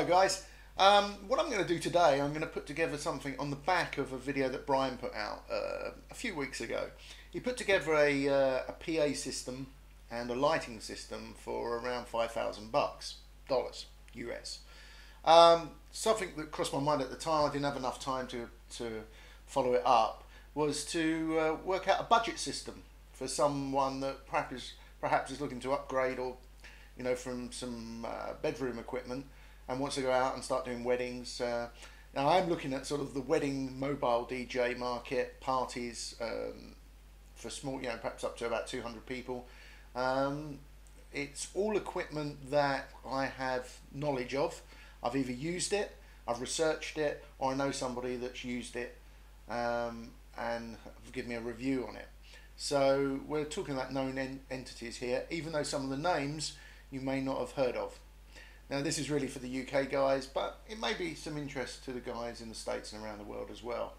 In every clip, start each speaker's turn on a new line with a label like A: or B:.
A: Hello guys, what I'm going to do today, I'm going to put together something on the back of a video that Brian put out a few weeks ago. He put together a PA system and a lighting system for around $5,000 US. Something that crossed my mind at the time, I didn't have enough time to follow it up, was to work out a budget system for someone that perhaps is looking to upgrade, or from some bedroom equipment, and wants to go out and start doing weddings. Now I'm looking at sort of the wedding mobile DJ market, parties for small, perhaps up to about 200 people. It's all equipment that I have knowledge of. I've either used it, I've researched it, or I know somebody that's used it and have given me a review on it. So we're talking about known entities here, even though some of the names you may not have heard of. Now this is really for the UK guys, but it may be some interest to the guys in the States and around the world as well.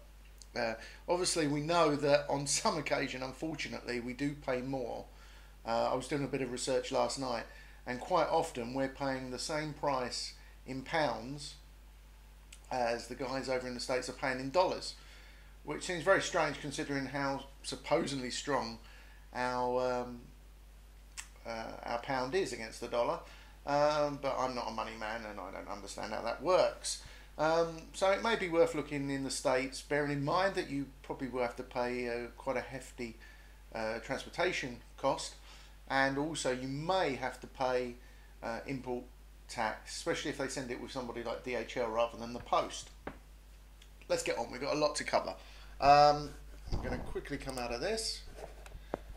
A: Obviously we know that on some occasion, unfortunately, we do pay more. I was doing a bit of research last night, and quite often we're paying the same price in pounds as the guys over in the States are paying in dollars, which seems very strange considering how supposedly strong our pound is against the dollar. But I'm not a money man and I don't understand how that works. So it may be worth looking in the States, bearing in mind that you probably will have to pay quite a hefty transportation cost, and also you may have to pay import tax, especially if they send it with somebody like DHL rather than the post. Let's get on, we've got a lot to cover. I'm going to quickly come out of this.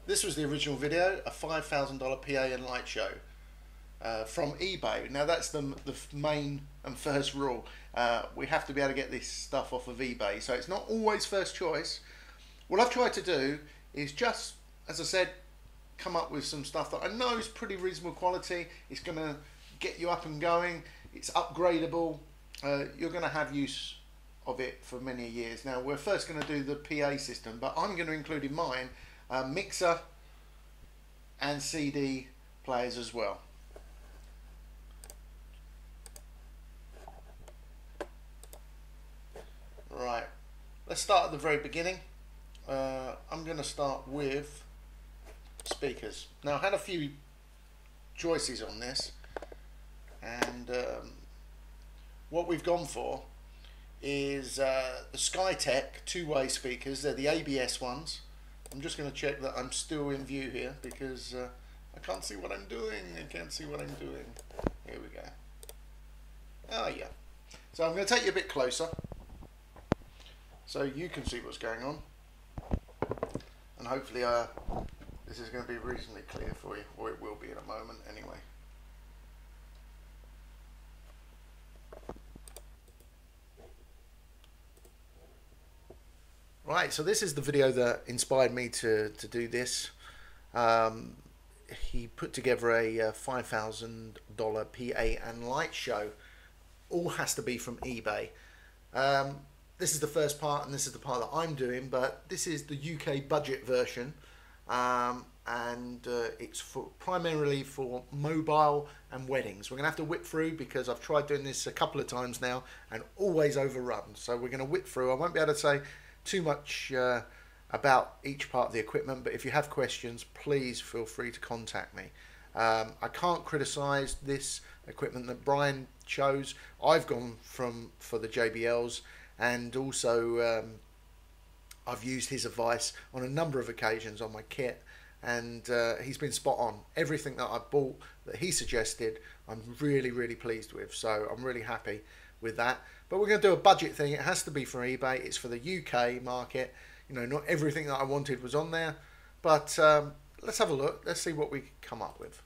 A: This was the original video, a $5,000 PA and light show. From eBay. Now that's the main and first rule. We have to be able to get this stuff off of eBay, so it's not always first choice. What I've tried to do is just, as I said, come up with some stuff that I know is pretty reasonable quality. It's going to get you up and going. It's upgradable. You're going to have use of it for many years. Now we're first going to do the PA system, but I'm going to include in mine mixer and CD players as well. Right, let's start at the very beginning. I'm going to start with speakers. Now I had a few choices on this, and what we've gone for is the Skytech two-way speakers. They're the ABS ones. I'm just going to check that I'm still in view here, because I can't see what I'm doing. Here we go. Oh yeah. So I'm going to take you a bit closer so you can see what's going on, and hopefully this is going to be reasonably clear for you, or it will be in a moment anyway. Right, so this is the video that inspired me to do this. He put together a $5,000 PA and light show. All has to be from eBay. This is the first part, and this is the part that I'm doing, but this is the UK budget version, and it's primarily for mobile and weddings. We're going to have to whip through, because I've tried doing this a couple of times now and always overrun. So we're going to whip through. I won't be able to say too much about each part of the equipment, but if you have questions, please feel free to contact me. I can't criticise this equipment that Brian chose. I've gone for the JBLs, and also I've used his advice on a number of occasions on my kit, and he's been spot on. Everything that I bought that he suggested, I'm really pleased with, so I'm really happy with that. But we're going to do a budget thing. It has to be for eBay. It's for the UK market. Not everything that I wanted was on there, but let's have a look. Let's see what we come up with.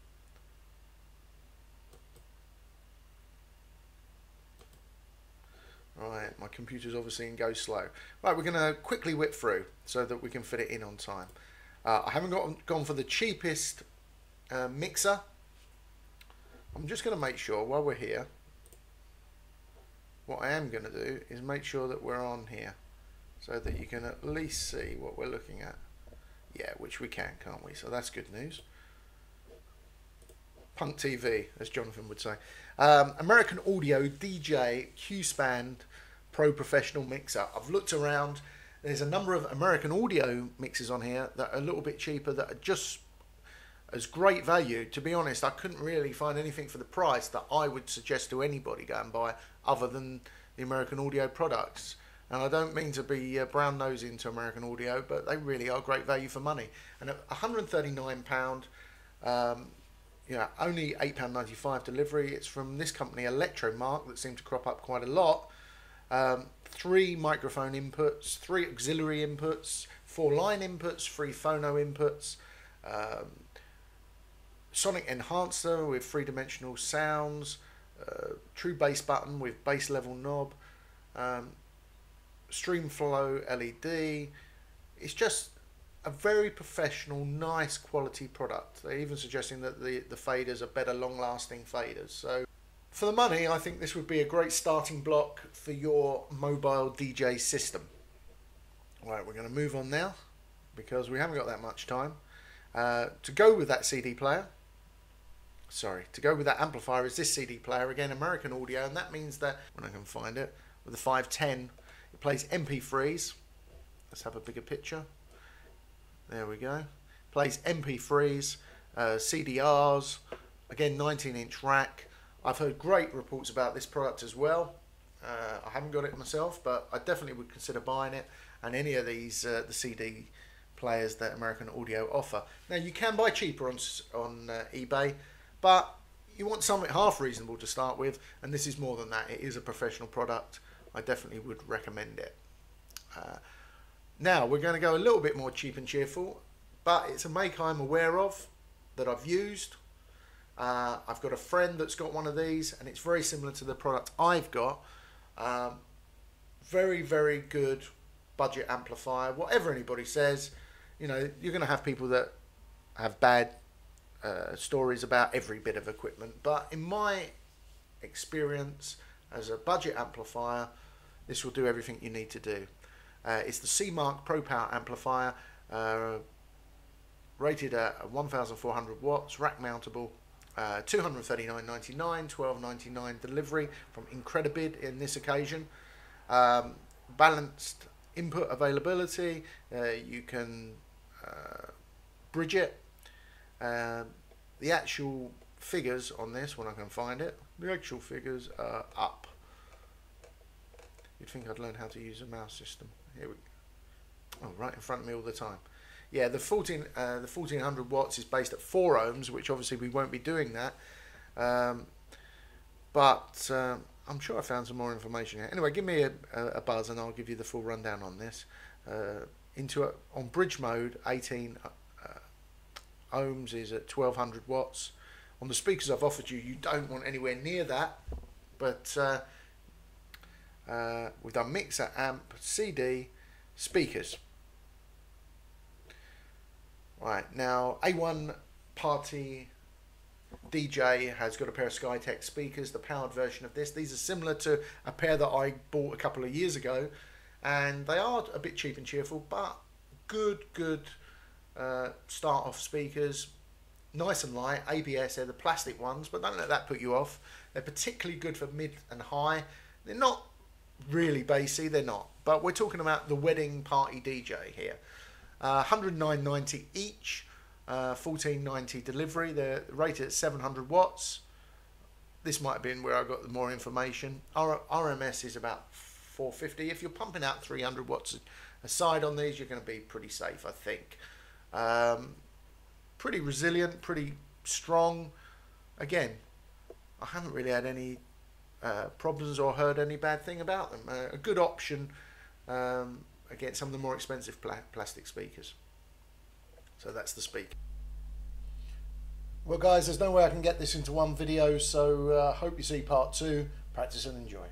A: Right, my computer's obviously in go slow. Right, we're going to quickly whip through so that we can fit it in on time. I haven't gone for the cheapest mixer. I'm just going to make sure while we're here, what I am going to do is make sure that we're on here so that you can at least see what we're looking at. Yeah, which we can, can't we? So that's good news. Punk TV, as Jonathan would say. American Audio DJ Q-Span Pro Professional Mixer. I've looked around. There's a number of American Audio mixers on here that are a little bit cheaper, that are just as great value. To be honest, I couldn't really find anything for the price that I would suggest to anybody go and buy other than the American Audio products. And I don't mean to be brown-nosing to American Audio, but they really are great value for money. And at £139, only £8.95 delivery. It's from this company, Electromark, that seem to crop up quite a lot. 3 microphone inputs, 3 auxiliary inputs, 4 line inputs, 3 phono inputs, sonic enhancer with 3-dimensional sounds, true bass button with bass level knob, stream flow LED. It's just a very professional, nice quality product. They're even suggesting that the faders are better long-lasting faders. So for the money, I think this would be a great starting block for your mobile DJ system. Right, we're going to move on now because we haven't got that much time. To go with that CD player, to go with that amplifier is this CD player, again American Audio, and that means that, when I can find it, with the 510, it plays MP3s. Let's have a bigger picture. There we go. Plays MP3s, CDRs, again 19-inch rack. I've heard great reports about this product as well. I haven't got it myself, but I definitely would consider buying it, and any of these the CD players that American Audio offer. Now you can buy cheaper on eBay, but you want something half reasonable to start with, and this is more than that. It is a professional product. I definitely would recommend it. Now we're going to go a little bit more cheap and cheerful, but it's a make I'm aware of, that I've used. I've got a friend that's got one of these, and it's very similar to the product I've got. Very, very good budget amplifier. Whatever anybody says, you know, you're going to have people that have bad stories about every bit of equipment, but in my experience as a budget amplifier, this will do everything you need to do. It's the C-Mark Pro Power amplifier, rated at 1,400 watts, rack mountable, $239.99, $12.99 delivery from Incredibid in this occasion. Balanced input availability, you can bridge it. The actual figures on this, when I can find it, the actual figures are up. You'd think I'd learn how to use a mouse system. Here we go. Oh, right in front of me all the time. Yeah, the 1400 watts is based at 4 ohms, which obviously we won't be doing that. But I'm sure I found some more information here. Anyway, give me a buzz and I'll give you the full rundown on this. On bridge mode, 18 ohms is at 1200 watts. On the speakers I've offered you, you don't want anywhere near that. But we've done mixer, amp, CD, speakers. Right, now A1 Party DJ has got a pair of Skytech speakers, the powered version of this. These are similar to a pair that I bought a couple of years ago, and they are a bit cheap and cheerful, but good start-off speakers. Nice and light, ABS, they're the plastic ones, but don't let that put you off. They're particularly good for mid and high. They're not really bassy, they're not, but we're talking about the wedding party DJ here. $109.90 each, $14.90 delivery. They're rated at 700 watts. This might have been where I got the more information. RMS is about 450. If you're pumping out 300 watts a side on these, you're going to be pretty safe, I think. Pretty resilient, pretty strong. Again, I haven't really had any problems or heard any bad thing about them. A good option against some of the more expensive plastic speakers. So that's the speaker. Well guys, there's no way I can get this into one video, so hope you see part 2. Practice and enjoy.